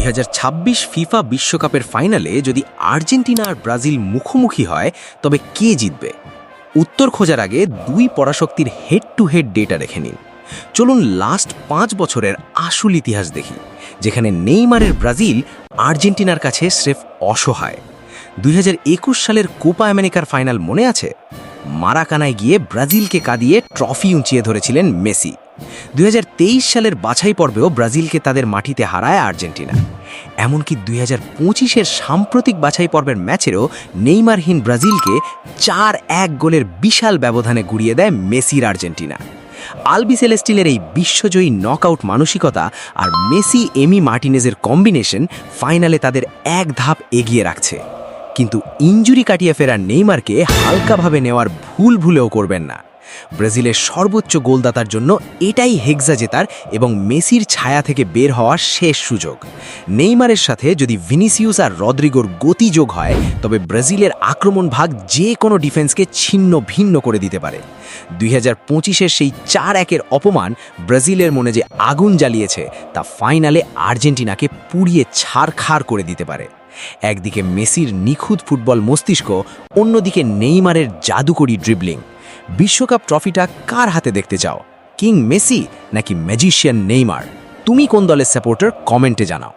2026 FIFA বিশ্বকাপের ফাইনালে যদি আর্জেন্টিনা আর ব্রাজিল মুখোমুখি হয় তবে কে জিতবে? উত্তর খোঁজার আগে দুই পরাশক্তির হেড টু হেড ডেটা দেখে নিন। চলুন লাস্ট 5 বছরের আসল ইতিহাস দেখি, যেখানে নেইমারের ব্রাজিল আর্জেন্টিনার কাছে স্রেফ অসহায়। 2021 সালের কোপা আমেরিকার ফাইনাল মনে আছে? মারাকানায় গিয়ে ব্রাজিলকে কাঁদিয়ে ট্রফি উঁচিয়ে ধরেছিলেন মেসি। 2023 সালের বাছাই পর্বেও ব্রাজিলকে তাদের মাটিতে হারায় আর্জেন্টিনা। এমনকি 2025-এর সাম্প্রতিক বাছাই পর্বের ম্যাচেরও নেইমারহীন ব্রাজিলকে 4-1 গোলের বিশাল ব্যবধানে গুড়িয়ে দেয় মেসির আর্জেন্টিনা। আলবি সেলেস্টিলের এই বিশ্বজয়ী নকআউট মানসিকতা আর মেসি এমি মার্টিনেজের কম্বিনেশন ফাইনালে তাদের এক ধাপ এগিয়ে রাখছে। কিন্তু ইনজুরি কাটিয়ে ফেরা নেইমারকে হালকাভাবে নেওয়ার ভুলেও করবেন না। ব্রাজিলের সর্বোচ্চ গোলদাতার জন্য এটাই হেক্সা জেতার এবং মেসির ছায়া থেকে বের হওয়ার শেষ সুযোগ। নেইমারের সাথে যদি ভিনিসিয়াস আর রদ্রিগোর গতি যোগ হয়, তবে ব্রাজিলের আক্রমণ ভাগ যে কোনো ডিফেন্সকে ছিন্ন ভিন্ন করে দিতে পারে। 2025-এর সেই 4-1-এর অপমান ব্রাজিলের মনে যে আগুন জ্বালিয়েছে, তা ফাইনালে আর্জেন্টিনাকে পুড়িয়ে ছারখার করে দিতে পারে। একদিকে মেসির নিখুঁত ফুটবল মস্তিষ্ক, অন্যদিকে নেইমারের জাদুকরী ড্রিবলিং। বিশ্বকাপ ট্রফিটা কার হাতে দেখতে চাও? কিং মেসি নাকি ম্যাজিশিয়ান নেইমার? তুমি কোন দলের সাপোর্টার? কমেন্টে জানাও।